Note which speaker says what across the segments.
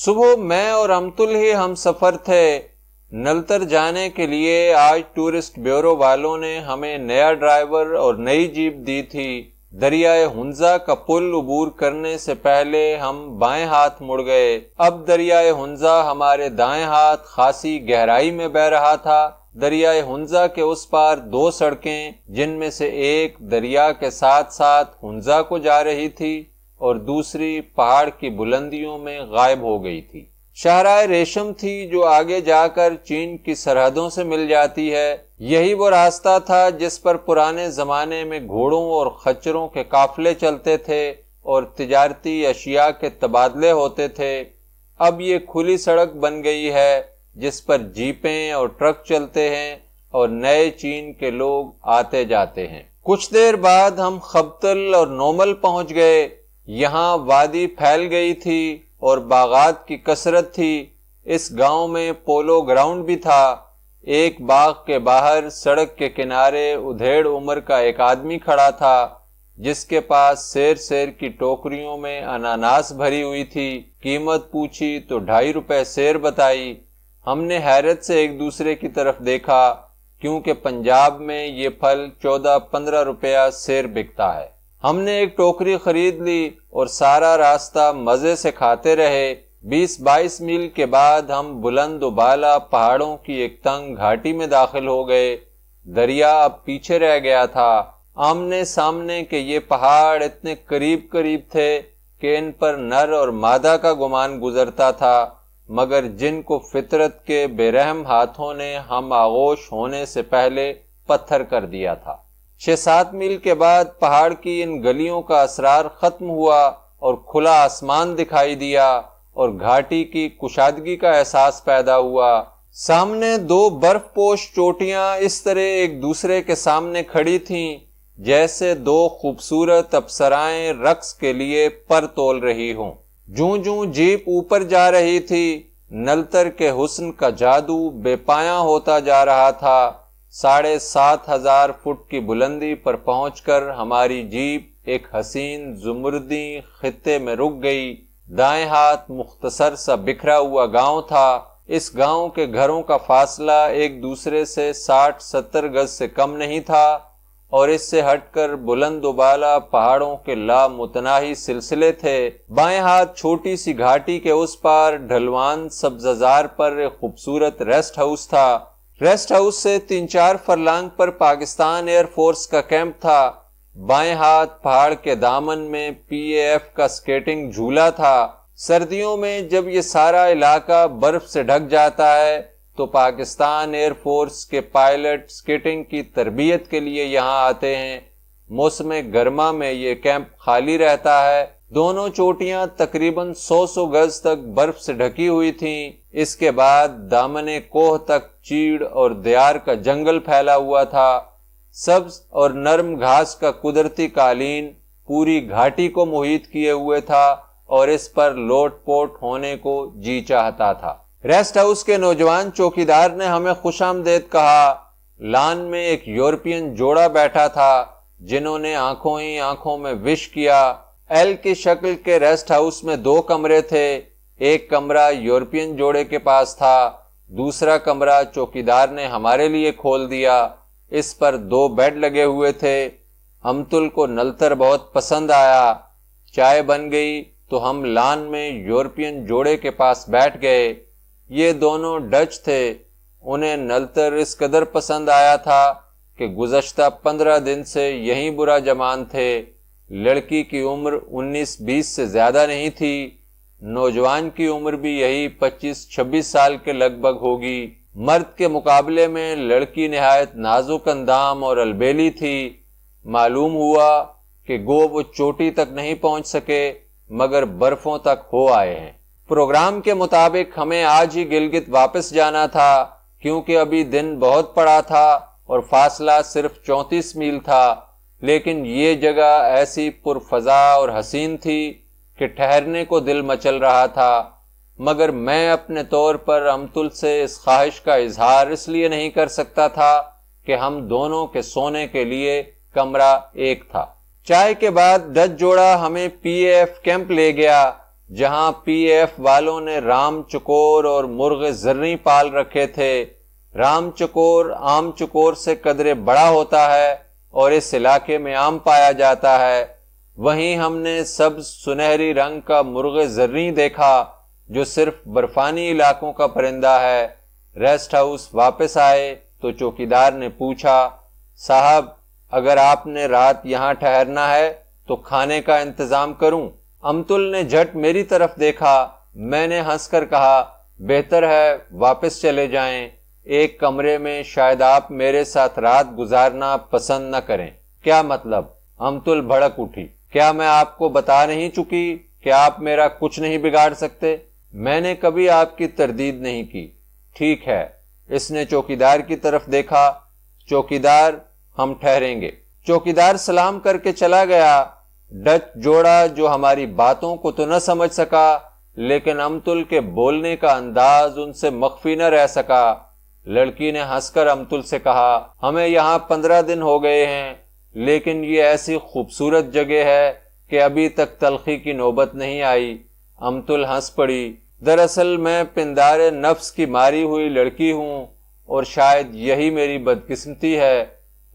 Speaker 1: صبح میں اور امتل ہی ہم سفر تھے نلتر جانے کے لیے۔ آج ٹورسٹ بیورو والوں نے ہمیں نیا ڈرائیور اور نئی جیپ دی تھی۔ دریائے ہنزا کا پل عبور کرنے سے پہلے ہم بائیں ہاتھ مڑ گئے۔ اب دریائے ہنزا ہمارے دائیں ہاتھ خاصی گہرائی میں بہہ رہا تھا۔ دریائے ہنزا کے اس پار دو سڑکیں، جن میں سے ایک دریا کے ساتھ ساتھ ہنزا کو جا رہی تھی اور دوسری پہاڑ کی بلندیوں میں غائب ہو گئی تھی۔ شاہراہ ریشم تھی جو آگے جا کر چین کی سرحدوں سے مل جاتی ہے۔ یہی وہ راستہ تھا جس پر پرانے زمانے میں گھوڑوں اور خچروں کے قافلے چلتے تھے اور تجارتی اشیاء کے تبادلے ہوتے تھے۔ اب یہ کھلی سڑک بن گئی ہے جس پر جیپیں اور ٹرک چلتے ہیں اور نئے چین کے لوگ آتے جاتے ہیں۔ کچھ دیر بعد ہم خبتل اور نومل پہنچ گئے۔ یہاں وادی پھیل گئی تھی اور باغات کی کثرت تھی۔ اس گاؤں میں پولو گراؤنڈ بھی تھا۔ ایک باغ کے باہر سڑک کے کنارے ادھیڑ عمر کا ایک آدمی کھڑا تھا جس کے پاس سیر سیر کی ٹوکریوں میں اناناس بھری ہوئی تھی۔ قیمت پوچھی تو 2.5 روپے سیر بتائی۔ ہم نے حیرت سے ایک دوسرے کی طرف دیکھا کیونکہ پنجاب میں یہ پھل 14-15 روپیہ سیر بکتا ہے۔ ہم نے ایک ٹوکری خرید لی اور سارا راستہ مزے سے کھاتے رہے۔ 20-22 میل کے بعد ہم بلند و بالا پہاڑوں کی ایک تنگ گھاٹی میں داخل ہو گئے۔ دریا اب پیچھے رہ گیا تھا۔ آمنے سامنے کے یہ پہاڑ اتنے قریب قریب تھے کہ ان پر نر اور مادہ کا گمان گزرتا تھا، مگر جن کو فطرت کے بے رحم ہاتھوں نے ہم آغوش ہونے سے پہلے پتھر کر دیا تھا۔ 6-7 میل کے بعد پہاڑ کی ان گلیوں کا اسرار ختم ہوا اور کھلا آسمان دکھائی دیا اور گھاٹی کی کشادگی کا احساس پیدا ہوا۔ سامنے 2 برف پوش چوٹیاں اس طرح ایک دوسرے کے سامنے کھڑی تھیں جیسے 2 خوبصورت اپسرائیں رقص کے لیے پر تول رہی ہوں۔ جوں جوں جیپ اوپر جا رہی تھی، نلتر کے حسن کا جادو بے پایاں ہوتا جا رہا تھا۔ 7,500 فٹ کی بلندی پر پہنچ کر ہماری جیپ ایک حسین زمردی خطے میں رک گئی۔ دائیں ہاتھ مختصر سا بکھرا ہوا گاؤں تھا۔ اس گاؤں کے گھروں کا فاصلہ ایک دوسرے سے 60-70 گز سے کم نہیں تھا اور اس سے ہٹ کر بلند و بالا پہاڑوں کے لامتناہی سلسلے تھے۔ بائیں ہاتھ چھوٹی سی گھاٹی کے اس پار ڈھلوان سبززار پر ایک خوبصورت ریسٹ ہاؤس تھا۔ ریسٹ ہاؤس سے 3-4 فرلانگ پر پاکستان ایئر فورس کا کیمپ تھا۔ بائیں ہاتھ پہاڑ کے دامن میں PAF کا سکیٹنگ جھولا تھا۔ سردیوں میں جب یہ سارا علاقہ برف سے ڈھک جاتا ہے تو پاکستان ایئر فورس کے پائلٹ سکیٹنگ کی تربیت کے لیے یہاں آتے ہیں۔ موسم گرما میں یہ کیمپ خالی رہتا ہے۔ دونوں چوٹیاں تقریباً 100 گز تک برف سے ڈھکی ہوئی تھیں۔ اس کے بعد دامنے کوہ تک چیڑ اور دیار کا جنگل پھیلا ہوا تھا۔ سبز اور نرم گھاس کا قدرتی قالین پوری گھاٹی کو محیط کیے ہوئے تھا اور اس پر لوٹ پوٹ ہونے کو جی چاہتا تھا۔ ریسٹ ہاؤس کے نوجوان چوکیدار نے ہمیں خوش آمدید کہا۔ لان میں ایک یورپین جوڑا بیٹھا تھا جنہوں نے آنکھوں ہی آنکھوں میں وش کیا۔ ایل کی شکل کے ریسٹ ہاؤس میں 2 کمرے تھے۔ ایک کمرہ یورپین جوڑے کے پاس تھا، دوسرا کمرہ چوکیدار نے ہمارے لیے کھول دیا۔ اس پر 2 بیڈ لگے ہوئے تھے۔ امتل کو نلتر بہت پسند آیا۔ چائے بن گئی تو ہم لان میں یورپین جوڑے کے پاس بیٹھ گئے۔ یہ دونوں ڈچ تھے۔ انہیں نلتر اس قدر پسند آیا تھا کہ گزشتہ 15 دن سے یہیں برا جمان تھے۔ لڑکی کی عمر 19-20 سے زیادہ نہیں تھی، نوجوان کی عمر بھی یہی 25-26 سال کے لگ بھگ ہوگی۔ مرد کے مقابلے میں لڑکی نہایت نازک اندام اور البیلی تھی۔ معلوم ہوا کہ گو وہ چوٹی تک نہیں پہنچ سکے مگر برفوں تک ہو آئے ہیں۔ پروگرام کے مطابق ہمیں آج ہی گلگت واپس جانا تھا کیونکہ ابھی دن بہت پڑا تھا اور فاصلہ صرف 34 میل تھا، لیکن یہ جگہ ایسی پرفضا اور حسین تھی کہ ٹھہرنے کو دل مچل رہا تھا، مگر میں اپنے طور پر امتل سے اس خواہش کا اظہار اس لیے نہیں کر سکتا تھا کہ ہم دونوں کے سونے کے لیے کمرہ ایک تھا۔ چائے کے بعد ڈچ جوڑا ہمیں PAF کیمپ لے گیا جہاں پی ایف والوں نے رام چکور اور مرغ زرنی پال رکھے تھے۔ رام چکور عام چکور سے قدرے بڑا ہوتا ہے اور اس علاقے میں عام پایا جاتا ہے۔ وہیں ہم نے سبز سنہری رنگ کا مرغ زرنی دیکھا جو صرف برفانی علاقوں کا پرندہ ہے۔ ریسٹ ہاؤس واپس آئے تو چوکیدار نے پوچھا، صاحب اگر آپ نے رات یہاں ٹھہرنا ہے تو کھانے کا انتظام کروں؟ امتل نے جھٹ میری طرف دیکھا۔ میں نے ہنس کر کہا، بہتر ہے واپس چلے جائیں، ایک کمرے میں شاید آپ میرے ساتھ رات گزارنا پسند نہ کریں۔ کیا مطلب؟ امتل بھڑک اٹھی، کیا میں آپ کو بتا نہیں چکی کہ آپ میرا کچھ نہیں بگاڑ سکتے؟ میں نے کبھی آپ کی تردید نہیں کی۔ ٹھیک ہے۔ اس نے چوکیدار کی طرف دیکھا۔ چوکیدار، ہم ٹھہریں گے۔ چوکیدار سلام کر کے چلا گیا۔ ڈچ جوڑا جو ہماری باتوں کو تو نہ سمجھ سکا، لیکن امتل کے بولنے کا انداز ان سے مخفی نہ رہ سکا۔ لڑکی نے ہنس کر امتل سے کہا، ہمیں یہاں 15 دن ہو گئے ہیں، لیکن یہ ایسی خوبصورت جگہ ہے کہ ابھی تک تلخی کی نوبت نہیں آئی۔ امتل ہنس پڑی۔ دراصل میں پندار نفس کی ماری ہوئی لڑکی ہوں اور شاید یہی میری بدقسمتی ہے۔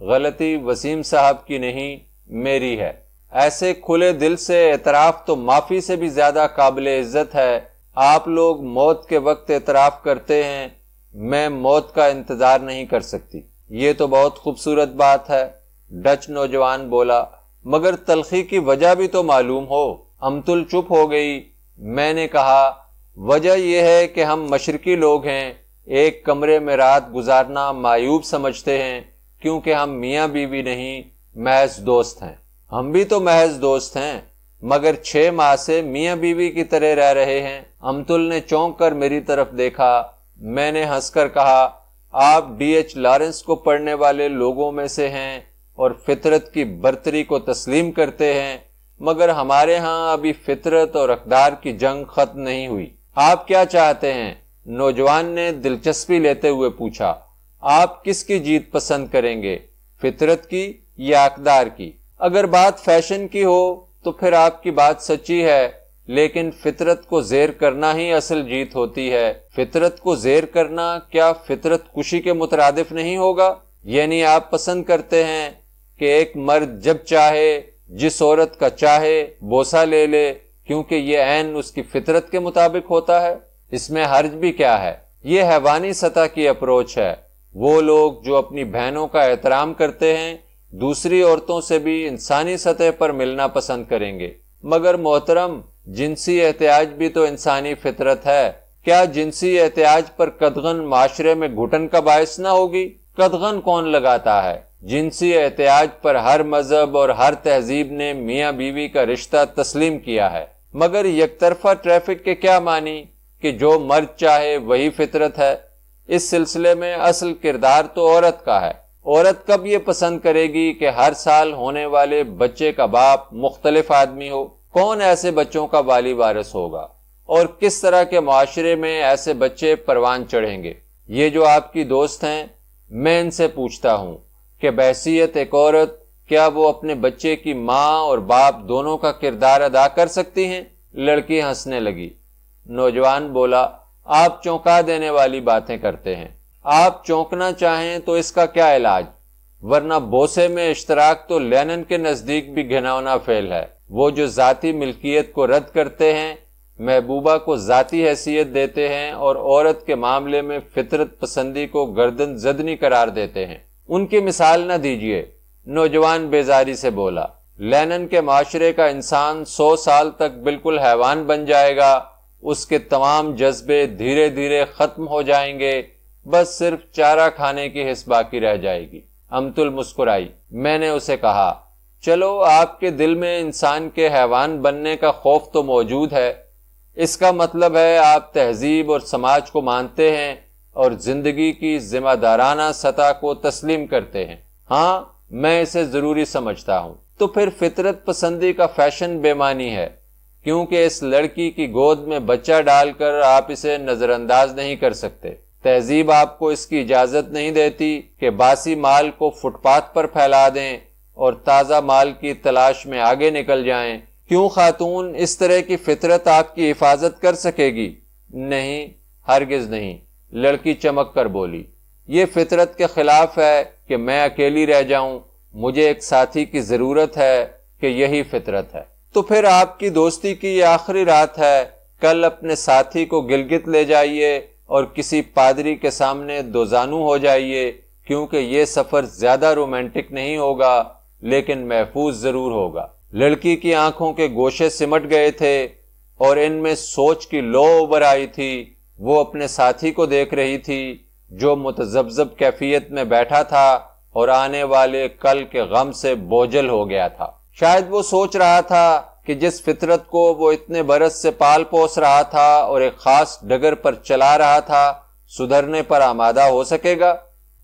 Speaker 1: غلطی وسیم صاحب کی نہیں، میری ہے۔ ایسے کھلے دل سے اعتراف تو معافی سے بھی زیادہ قابل عزت ہے۔ آپ لوگ موت کے وقت اعتراف کرتے ہیں، میں موت کا انتظار نہیں کر سکتی۔ یہ تو بہت خوبصورت بات ہے، ڈچ نوجوان بولا، مگر تلخی کی وجہ بھی تو معلوم ہو۔ امتل چپ ہو گئی۔ میں نے کہا، وجہ یہ ہے کہ ہم مشرقی لوگ ہیں، ایک کمرے میں رات گزارنا معیوب سمجھتے ہیں، کیونکہ ہم میاں بیوی نہیں، محض دوست ہیں۔ ہم بھی تو محض دوست ہیں، مگر 6 ماہ سے میاں بیوی کی طرح رہ رہے ہیں۔ امتل نے چونک کر میری طرف دیکھا۔ میں نے ہنس کر کہا، آپ ڈی ایچ لارنس کو پڑھنے والے لوگوں میں سے ہیں اور فطرت کی برتری کو تسلیم کرتے ہیں، مگر ہمارے ہاں ابھی فطرت اور اقدار کی جنگ ختم نہیں ہوئی۔ آپ کیا چاہتے ہیں؟ نوجوان نے دلچسپی لیتے ہوئے پوچھا۔ آپ کس کی جیت پسند کریں گے، فطرت کی یا اقدار کی؟ اگر بات فیشن کی ہو تو پھر آپ کی بات سچی ہے، لیکن فطرت کو زیر کرنا ہی اصل جیت ہوتی ہے۔ فطرت کو زیر کرنا کیا فطرت کشی کے مترادف نہیں ہوگا؟ یعنی آپ پسند کرتے ہیں کہ ایک مرد جب چاہے جس عورت کا چاہے بوسہ لے لے، کیونکہ یہ عین اس کی فطرت کے مطابق ہوتا ہے؟ اس میں حرج بھی کیا ہے؟ یہ حیوانی سطح کی اپروچ ہے۔ وہ لوگ جو اپنی بہنوں کا احترام کرتے ہیں دوسری عورتوں سے بھی انسانی سطح پر ملنا پسند کریں گے۔ مگر محترم، جنسی احتیاج بھی تو انسانی فطرت ہے۔ کیا جنسی احتیاج پر قدغن معاشرے میں گھٹن کا باعث نہ ہوگی؟ قدغن کون لگاتا ہے؟ جنسی احتیاج پر ہر مذہب اور ہر تہذیب نے میاں بیوی کا رشتہ تسلیم کیا ہے، مگر یک طرفہ ٹریفک کے کیا معنی کہ جو مرد چاہے وہی فطرت ہے؟ اس سلسلے میں اصل کردار تو عورت کا ہے۔ عورت کب یہ پسند کرے گی کہ ہر سال ہونے والے بچے کا باپ مختلف آدمی ہو؟ کون ایسے بچوں کا والی وارث ہوگا اور کس طرح کے معاشرے میں ایسے بچے پروان چڑھیں گے؟ یہ جو آپ کی دوست ہیں، میں ان سے پوچھتا ہوں کہ بحیثیت ایک عورت کیا وہ اپنے بچے کی ماں اور باپ دونوں کا کردار ادا کر سکتی ہیں؟ لڑکی ہنسنے لگی۔ نوجوان بولا، آپ چونکا دینے والی باتیں کرتے ہیں۔ آپ چونکنا چاہیں تو اس کا کیا علاج؟ ورنہ بوسے میں اشتراک تو لینن کے نزدیک بھی گھناؤنا فعل ہے۔ وہ جو ذاتی ملکیت کو رد کرتے ہیں، محبوبہ کو ذاتی حیثیت دیتے ہیں اور عورت کے معاملے میں فطرت پسندی کو گردن زدنی قرار دیتے ہیں، ان کی مثال نہ دیجیے۔ نوجوان بیزاری سے بولا، لینن کے معاشرے کا انسان 100 سال تک بالکل حیوان بن جائے گا، اس کے تمام جذبے دھیرے دھیرے ختم ہو جائیں گے، بس صرف چارہ کھانے کی حس باقی رہ جائے گی۔ امتل مسکرائی۔ میں نے اسے کہا، چلو آپ کے دل میں انسان کے حیوان بننے کا خوف تو موجود ہے، اس کا مطلب ہے آپ تہذیب اور سماج کو مانتے ہیں اور زندگی کی ذمہ دارانہ سطح کو تسلیم کرتے ہیں۔ ہاں، میں اسے ضروری سمجھتا ہوں۔ تو پھر فطرت پسندی کا فیشن بے معنی ہے، کیونکہ اس لڑکی کی گود میں بچہ ڈال کر آپ اسے نظر انداز نہیں کر سکتے۔ تہذیب آپ کو اس کی اجازت نہیں دیتی کہ باسی مال کو فٹ پاتھ پر پھیلا دیں اور تازہ مال کی تلاش میں آگے نکل جائیں۔ کیوں خاتون، اس طرح کی فطرت آپ کی حفاظت کر سکے گی؟ نہیں، ہرگز نہیں، لڑکی چمک کر بولی۔ یہ فطرت کے خلاف ہے کہ میں اکیلی رہ جاؤں، مجھے ایک ساتھی کی ضرورت ہے کہ یہی فطرت ہے۔ تو پھر آپ کی دوستی کی یہ آخری رات ہے، کل اپنے ساتھی کو گلگت لے جائیے اور کسی پادری کے سامنے دوزانو ہو جائیے، کیونکہ یہ سفر زیادہ رومانٹک نہیں ہوگا لیکن محفوظ ضرور ہوگا۔ لڑکی کی آنکھوں کے گوشے سمٹ گئے تھے اور ان میں سوچ کی لو ابھر آئی تھی۔ وہ اپنے ساتھی کو دیکھ رہی تھی جو متذبذب کیفیت میں بیٹھا تھا اور آنے والے کل کے غم سے بوجھل ہو گیا تھا۔ شاید وہ سوچ رہا تھا کہ جس فطرت کو وہ اتنے برس سے پال پوس رہا تھا اور ایک خاص ڈگر پر چلا رہا تھا، سدھرنے پر آمادہ ہو سکے گا۔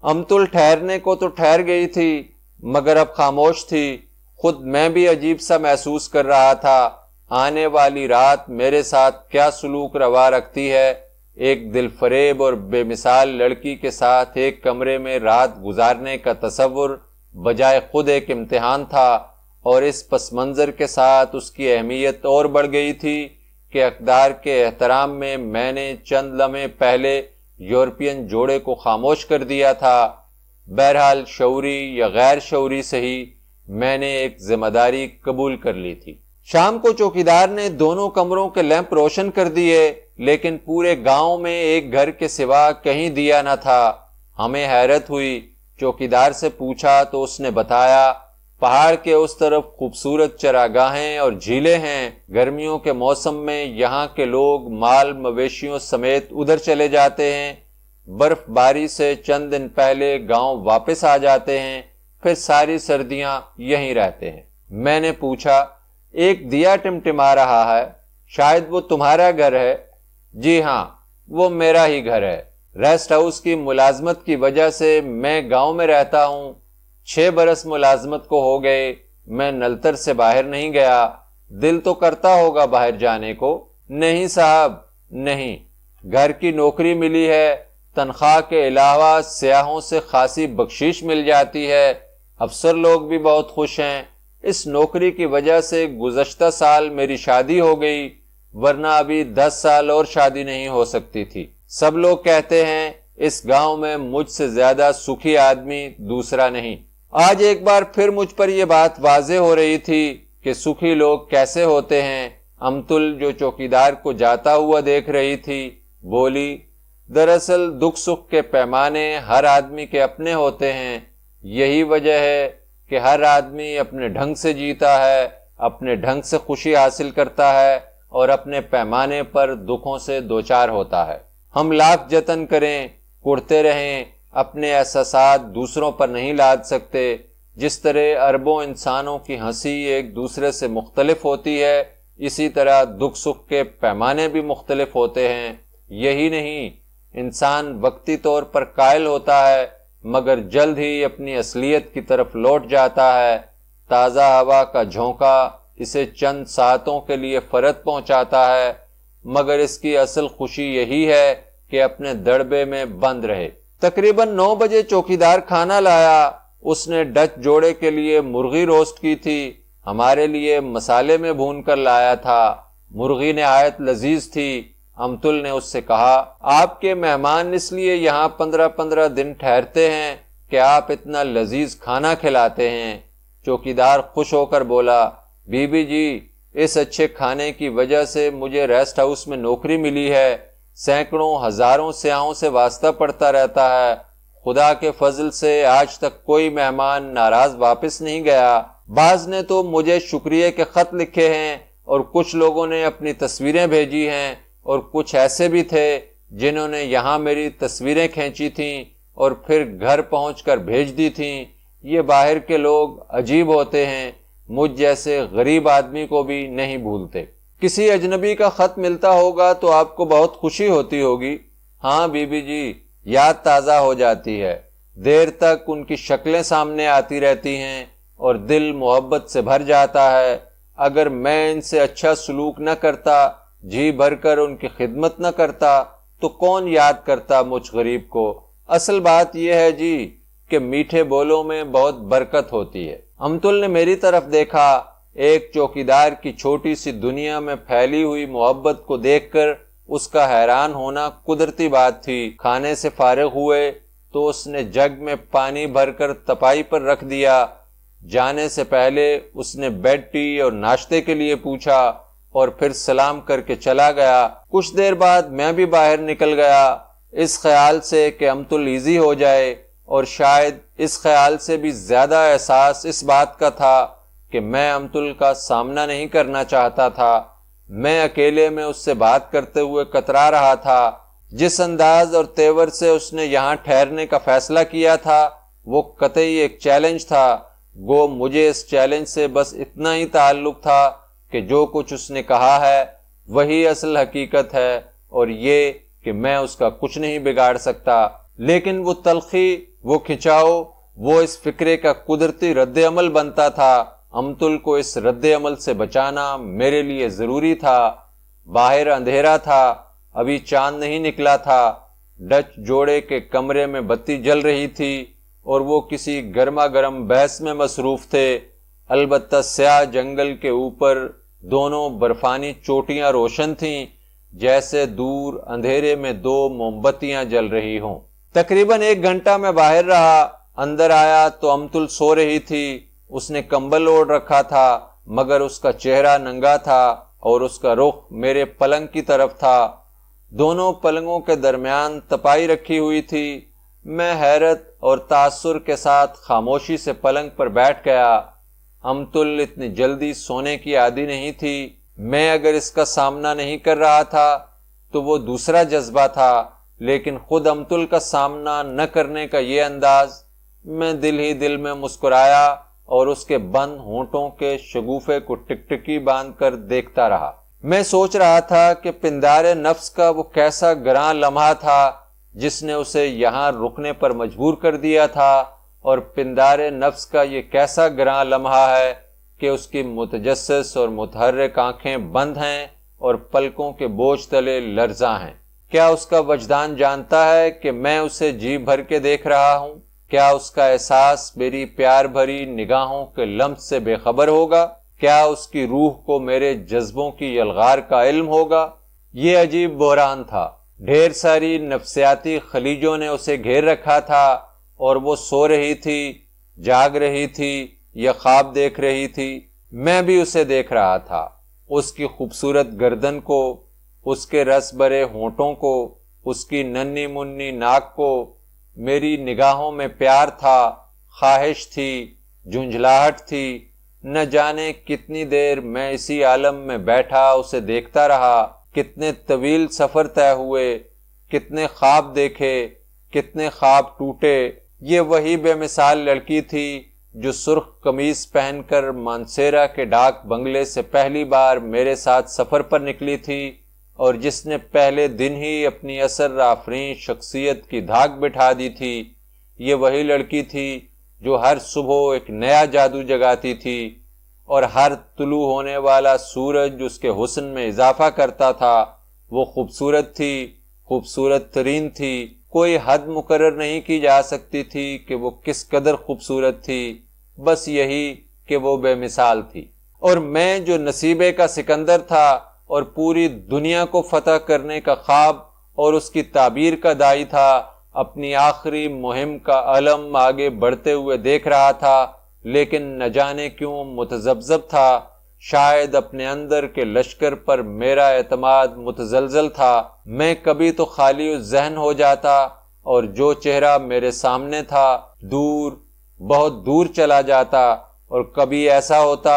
Speaker 1: امتل ٹھہرنے کو تو ٹھہر گئی تھی مگر اب خاموش تھی۔ خود میں بھی عجیب سا محسوس کر رہا تھا۔ آنے والی رات میرے ساتھ کیا سلوک روا رکھتی ہے؟ ایک دل فریب اور بے مثال لڑکی کے ساتھ ایک کمرے میں رات گزارنے کا تصور بجائے خود ایک امتحان تھا، اور اس پس منظر کے ساتھ اس کی اہمیت اور بڑھ گئی تھی کہ اقدار کے احترام میں میں نے چند لمحے پہلے یورپین جوڑے کو خاموش کر دیا تھا۔ بہرحال شعوری یا غیر شعوری صحیح، میں نے ایک ذمہ داری قبول کر لی تھی۔ شام کو چوکیدار نے دونوں کمروں کے لیمپ روشن کر دیے، لیکن پورے گاؤں میں ایک گھر کے سوا کہیں دیا نہ تھا۔ ہمیں حیرت ہوئی، چوکیدار سے پوچھا تو اس نے بتایا پہاڑ کے اس طرف خوبصورت چراگاہیں اور جھیلیں ہیں۔ گرمیوں کے موسم میں یہاں کے لوگ مال مویشیوں سمیت ادھر چلے جاتے ہیں، برف باری سے چند دن پہلے گاؤں واپس آ جاتے ہیں، پھر ساری سردیاں یہیں رہتے ہیں۔ میں نے پوچھا، ایک دیا ٹمٹما رہا ہے، شاید وہ تمہارا گھر ہے؟ جی ہاں، وہ میرا ہی گھر ہے۔ ریسٹ ہاؤس کی ملازمت کی وجہ سے میں گاؤں میں رہتا ہوں۔ 6 برس ملازمت کو ہو گئے، میں نلتر سے باہر نہیں گیا۔ دل تو کرتا ہوگا باہر جانے کو؟ نہیں صاحب، نہیں۔ گھر کی نوکری ملی ہے، تنخواہ کے علاوہ سیاحوں سے خاصی بخشش مل جاتی ہے، افسر لوگ بھی بہت خوش ہیں۔ اس نوکری کی وجہ سے گزشتہ سال میری شادی ہو گئی، ورنہ ابھی 10 سال اور شادی نہیں ہو سکتی تھی۔ سب لوگ کہتے ہیں اس گاؤں میں مجھ سے زیادہ سکھی آدمی دوسرا نہیں۔ آج ایک بار پھر مجھ پر یہ بات واضح ہو رہی تھی کہ سکھی لوگ کیسے ہوتے ہیں۔ امتل جو چوکیدار کو جاتا ہوا دیکھ رہی تھی بولی، دراصل دکھ سکھ کے پیمانے ہر آدمی کے اپنے ہوتے ہیں۔ یہی وجہ ہے کہ ہر آدمی اپنے ڈھنگ سے جیتا ہے، اپنے ڈھنگ سے خوشی حاصل کرتا ہے اور اپنے پیمانے پر دکھوں سے دوچار ہوتا ہے۔ ہم لاکھ جتن کریں، کڑتے رہیں، اپنے احساسات دوسروں پر نہیں لاد سکتے۔ جس طرح اربوں انسانوں کی ہنسی ایک دوسرے سے مختلف ہوتی ہے، اسی طرح دکھ سکھ کے پیمانے بھی مختلف ہوتے ہیں۔ یہی نہیں، انسان وقتی طور پر قائل ہوتا ہے مگر جلد ہی اپنی اصلیت کی طرف لوٹ جاتا ہے۔ تازہ ہوا کا جھونکا اسے چند ساعتوں کے لیے فرحت پہنچاتا ہے، مگر اس کی اصل خوشی یہی ہے کہ اپنے دڑبے میں بند رہے۔ تقریباً 9 بجے چوکیدار کھانا لایا۔ اس نے ڈچ جوڑے کے لیے مرغی روسٹ کی تھی، ہمارے لیے مسالے میں بھون کر لایا تھا۔ مرغی نہایت لذیذ تھی۔ امتل نے اس سے کہا، آپ کے مہمان اس لیے یہاں 15 دن ٹھہرتے ہیں کہ آپ اتنا لذیذ کھانا کھلاتے ہیں۔ چوکیدار خوش ہو کر بولا، بی بی جی، اس اچھے کھانے کی وجہ سے مجھے ریسٹ ہاؤس میں نوکری ملی ہے، سینکڑوں ہزاروں سیاحوں سے واسطہ پڑتا رہتا ہے، خدا کے فضل سے آج تک کوئی مہمان ناراض واپس نہیں گیا۔ بعض نے تو مجھے شکریہ کے خط لکھے ہیں اور کچھ لوگوں نے اپنی تصویریں بھیجی ہیں، اور کچھ ایسے بھی تھے جنہوں نے یہاں میری تصویریں کھینچی تھیں اور پھر گھر پہنچ کر بھیج دی تھیں۔ یہ باہر کے لوگ عجیب ہوتے ہیں، مجھ جیسے غریب آدمی کو بھی نہیں بھولتے۔ کسی اجنبی کا خط ملتا ہوگا تو آپ کو بہت خوشی ہوتی ہوگی؟ ہاں بی بی جی، یاد تازہ ہو جاتی ہے، دیر تک ان کی شکلیں سامنے آتی رہتی ہیں اور دل محبت سے بھر جاتا ہے۔ اگر میں ان سے اچھا سلوک نہ کرتا، جی بھر کر ان کی خدمت نہ کرتا، تو کون یاد کرتا مجھ غریب کو؟ اصل بات یہ ہے جی کہ میٹھے بولوں میں بہت برکت ہوتی ہے۔ امتل نے میری طرف دیکھا، ایک چوکیدار کی چھوٹی سی دنیا میں پھیلی ہوئی محبت کو دیکھ کر اس کا حیران ہونا قدرتی بات تھی۔ کھانے سے فارغ ہوئے تو اس نے جگ میں پانی بھر کر تپائی پر رکھ دیا۔ جانے سے پہلے اس نے بیڈ ٹی اور ناشتے کے لیے پوچھا اور پھر سلام کر کے چلا گیا۔ کچھ دیر بعد میں بھی باہر نکل گیا، اس خیال سے کہ امتل ایزی ہو جائے، اور شاید اس خیال سے بھی زیادہ احساس اس بات کا تھا کہ میں امتل کا سامنا نہیں کرنا چاہتا تھا۔ میں اکیلے میں اس سے بات کرتے ہوئے کترا رہا تھا۔ جس انداز اور تیور سے اس نے یہاں ٹھہرنے کا فیصلہ کیا تھا وہ قطعی ایک چیلنج تھا۔ گو مجھے اس چیلنج سے بس اتنا ہی تعلق تھا کہ جو کچھ اس نے کہا ہے وہی اصل حقیقت ہے، اور یہ کہ میں اس کا کچھ نہیں بگاڑ سکتا۔ لیکن وہ تلخی، وہ کھنچاؤ، وہ اس فکرے کا قدرتی رد عمل بنتا تھا۔ امتل کو اس رد عمل سے بچانا میرے لیے ضروری تھا۔ باہر اندھیرا تھا، ابھی چاند نہیں نکلا تھا۔ ڈچ جوڑے کے کمرے میں بتی جل رہی تھی اور وہ کسی گرما گرم بحث میں مصروف تھے۔ البتہ سیاہ جنگل کے اوپر دونوں برفانی چوٹیاں روشن تھیں، جیسے دور اندھیرے میں دو موم بتیاں جل رہی ہوں۔ تقریباً 1 گھنٹہ میں باہر رہا۔ اندر آیا تو امتل سو رہی تھی۔ اس نے کمبل اوڑھ رکھا تھا، مگر اس کا چہرہ ننگا تھا اور اس کا رخ میرے پلنگ کی طرف تھا۔ دونوں پلنگوں کے درمیان تپائی رکھی ہوئی تھی۔ میں حیرت اور تاثر کے ساتھ خاموشی سے پلنگ پر بیٹھ گیا۔ امتل اتنی جلدی سونے کی عادی نہیں تھی۔ میں اگر اس کا سامنا نہیں کر رہا تھا تو وہ دوسرا جذبہ تھا، لیکن خود امتل کا سامنا نہ کرنے کا یہ انداز۔ میں دل ہی دل میں مسکرایا اور اس کے بند ہونٹوں کے شگوفے کو ٹکٹکی باندھ کر دیکھتا رہا۔ میں سوچ رہا تھا کہ پندار نفس کا وہ کیسا گراں لمحہ تھا جس نے اسے یہاں رکنے پر مجبور کر دیا تھا، اور پندار نفس کا یہ کیسا گراں لمحہ ہے کہ اس کی متجسس اور متحرک آنکھیں بند ہیں اور پلکوں کے بوجھ تلے لرزاں ہیں۔ کیا اس کا وجدان جانتا ہے کہ میں اسے جی بھر کے دیکھ رہا ہوں؟ کیا اس کا احساس میری پیار بھری نگاہوں کے لمس سے بے خبر ہوگا؟ کیا اس کی روح کو میرے جذبوں کی یلغار کا علم ہوگا؟ یہ عجیب بحران تھا۔ ڈھیر ساری نفسیاتی خلیجوں نے اسے گھیر رکھا تھا، اور وہ سو رہی تھی، جاگ رہی تھی یا خواب دیکھ رہی تھی۔ میں بھی اسے دیکھ رہا تھا، اس کی خوبصورت گردن کو، اس کے رس بھرے ہونٹوں کو، اس کی ننھی منی ناک کو۔ میری نگاہوں میں پیار تھا، خواہش تھی، جھنجھلاہٹ تھی۔ نہ جانے کتنی دیر میں اسی عالم میں بیٹھا اسے دیکھتا رہا۔ کتنے طویل سفر طے ہوئے، کتنے خواب دیکھے، کتنے خواب ٹوٹے۔ یہ وہی بے مثال لڑکی تھی جو سرخ قمیص پہن کر مانسیرا کے ڈاک بنگلے سے پہلی بار میرے ساتھ سفر پر نکلی تھی، اور جس نے پہلے دن ہی اپنی اثر آفرین شخصیت کی دھاک بٹھا دی تھی۔ یہ وہی لڑکی تھی جو ہر صبح ایک نیا جادو جگاتی تھی، اور ہر طلوع ہونے والا سورج اس کے حسن میں اضافہ کرتا تھا۔ وہ خوبصورت تھی، خوبصورت ترین تھی۔ کوئی حد مقرر نہیں کی جا سکتی تھی کہ وہ کس قدر خوبصورت تھی، بس یہی کہ وہ بے مثال تھی۔ اور میں جو نصیبے کا سکندر تھا اور پوری دنیا کو فتح کرنے کا خواب اور اس کی تعبیر کا داعی تھا، اپنی آخری مہم کا علم آگے بڑھتے ہوئے دیکھ رہا تھا، لیکن نہ جانے کیوں متذبذب تھا۔ شاید اپنے اندر کے لشکر پر میرا اعتماد متزلزل تھا۔ میں کبھی تو خالی ذہن ہو جاتا اور جو چہرہ میرے سامنے تھا دور، بہت دور چلا جاتا، اور کبھی ایسا ہوتا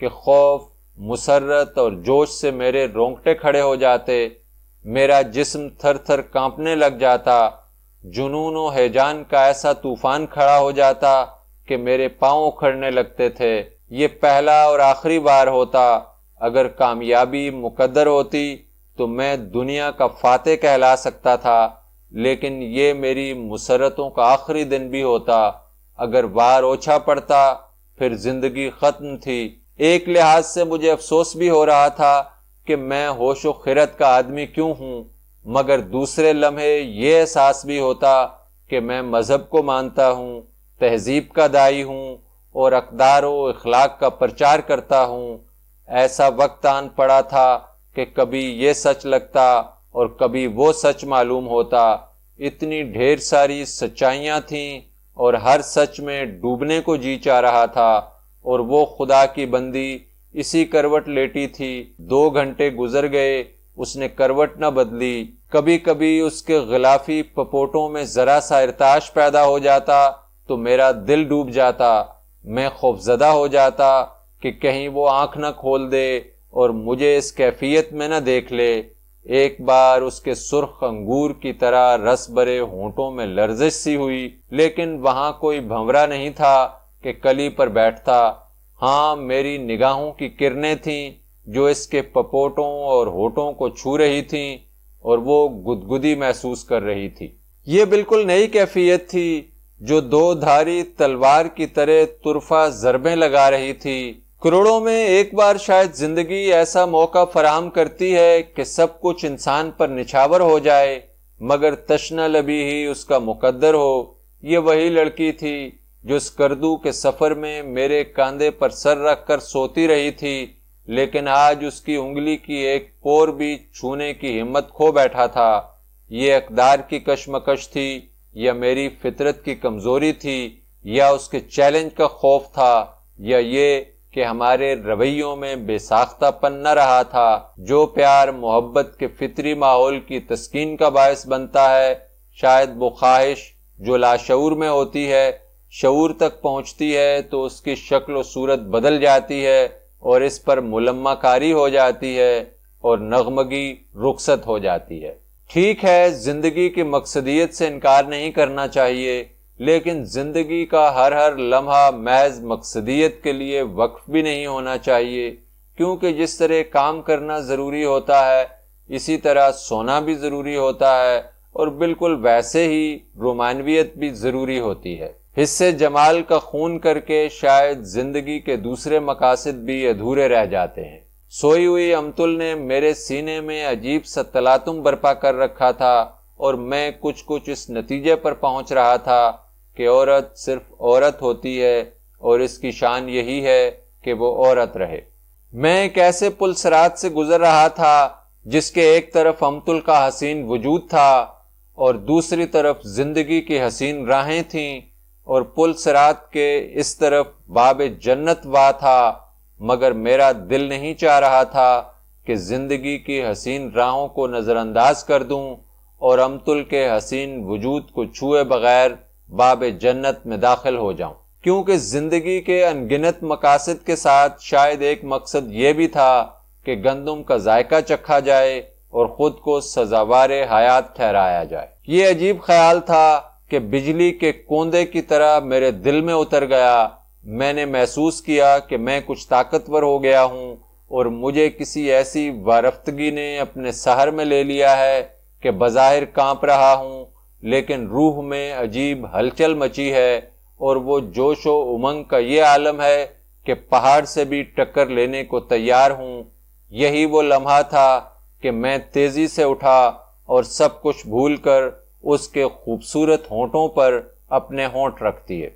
Speaker 1: کہ خوف، مسرت اور جوش سے میرے رونگٹے کھڑے ہو جاتے، میرا جسم تھر تھر کانپنے لگ جاتا، جنون و ہیجان کا ایسا طوفان کھڑا ہو جاتا کہ میرے پاؤں اکھڑنے لگتے تھے۔ یہ پہلا اور آخری بار ہوتا۔ اگر کامیابی مقدر ہوتی تو میں دنیا کا فاتح کہلا سکتا تھا، لیکن یہ میری مسرتوں کا آخری دن بھی ہوتا۔ اگر وار اوچھا پڑتا پھر زندگی ختم تھی۔ ایک لحاظ سے مجھے افسوس بھی ہو رہا تھا کہ میں ہوش و خرد کا آدمی کیوں ہوں، مگر دوسرے لمحے یہ احساس بھی ہوتا کہ میں مذہب کو مانتا ہوں، تہذیب کا داعی ہوں، اور اقدار و اخلاق کا پرچار کرتا ہوں، ایسا وقت آن پڑا تھا کہ کبھی یہ سچ لگتا اور کبھی وہ سچ معلوم ہوتا۔ اتنی ڈھیر ساری سچائیاں تھیں اور ہر سچ میں ڈوبنے کو جی چاہ رہا تھا، اور وہ خدا کی بندی اسی کروٹ لیٹی تھی۔ 2 گھنٹے گزر گئے، اس نے کروٹ نہ بدلی۔ کبھی کبھی اس کے غلافی پپوٹوں میں ذرا سا ارتعاش پیدا ہو جاتا تو میرا دل ڈوب جاتا۔ میں خوفزدہ ہو جاتا کہ کہیں وہ آنکھ نہ کھول دے اور مجھے اس کیفیت میں نہ دیکھ لے۔ ایک بار اس کے سرخ انگور کی طرح رس بھرے ہونٹوں میں لرزش سی ہوئی، لیکن وہاں کوئی بھنورا نہیں تھا کہ کلی پر بیٹھتا۔ ہاں، میری نگاہوں کی کرنیں تھیں جو اس کے پپوٹوں اور ہونٹوں کو چھو رہی تھیں اور وہ گدگدی محسوس کر رہی تھی۔ یہ بالکل نئی کیفیت تھی جو 2 دھاری تلوار کی طرح طرفہ ضربیں لگا رہی تھی۔ کروڑوں میں ایک بار شاید زندگی ایسا موقع فراہم کرتی ہے کہ سب کچھ انسان پر نچھاور ہو جائے، مگر تشنہ لبی ہی اس کا مقدر ہو۔ یہ وہی لڑکی تھی جو اسکردو کے سفر میں میرے کاندھے پر سر رکھ کر سوتی رہی تھی، لیکن آج اس کی انگلی کی ایک پور بھی چھونے کی ہمت کھو بیٹھا تھا۔ یہ اقدار کی کشمکش تھی یا میری فطرت کی کمزوری تھی، یا اس کے چیلنج کا خوف تھا، یا یہ کہ ہمارے رویوں میں بے ساختہ پن نہ رہا تھا۔ جو پیار محبت کے فطری ماحول کی تسکین کا باعث بنتا ہے، شاید وہ خواہش جو لاشعور میں ہوتی ہے شعور تک پہنچتی ہے تو اس کی شکل و صورت بدل جاتی ہے اور اس پر ملمہ کاری ہو جاتی ہے اور نغمگی رخصت ہو جاتی ہے۔ ٹھیک ہے، زندگی کی مقصدیت سے انکار نہیں کرنا چاہیے، لیکن زندگی کا ہر لمحہ محض مقصدیت کے لیے وقف بھی نہیں ہونا چاہیے، کیونکہ جس طرح کام کرنا ضروری ہوتا ہے اسی طرح سونا بھی ضروری ہوتا ہے، اور بالکل ویسے ہی رومانویت بھی ضروری ہوتی ہے۔ حصے جمال کا خون کر کے شاید زندگی کے دوسرے مقاصد بھی ادھورے رہ جاتے ہیں۔ سوئی ہوئی امتل نے میرے سینے میں عجیب سا تلاطم برپا کر رکھا تھا، اور میں کچھ اس نتیجے پر پہنچ رہا تھا کہ عورت صرف عورت ہوتی ہے اور اس کی شان یہی ہے کہ وہ عورت رہے۔ میں ایک ایسے پل صراط سے گزر رہا تھا جس کے ایک طرف امتل کا حسین وجود تھا اور دوسری طرف زندگی کی حسین راہیں تھیں، اور پل صراط کے اس طرف باب جنت وا تھا، مگر میرا دل نہیں چاہ رہا تھا کہ زندگی کی حسین راہوں کو نظر انداز کر دوں اور امتل کے حسین وجود کو چھوئے بغیر باب جنت میں داخل ہو جاؤں، کیونکہ زندگی کے انگنت مقاصد کے ساتھ شاید ایک مقصد یہ بھی تھا کہ گندم کا ذائقہ چکھا جائے اور خود کو سزاوار حیات ٹھہرایا جائے۔ یہ عجیب خیال تھا کہ بجلی کے کوندے کی طرح میرے دل میں اتر گیا۔ میں نے محسوس کیا کہ میں کچھ طاقتور ہو گیا ہوں اور مجھے کسی ایسی وارفتگی نے اپنے سحر میں لے لیا ہے کہ بظاہر کانپ رہا ہوں، لیکن روح میں عجیب ہلچل مچی ہے، اور وہ جوش و امنگ کا یہ عالم ہے کہ پہاڑ سے بھی ٹکر لینے کو تیار ہوں۔ یہی وہ لمحہ تھا کہ میں تیزی سے اٹھا اور سب کچھ بھول کر اس کے خوبصورت ہونٹوں پر اپنے ہونٹ رکھ دیے۔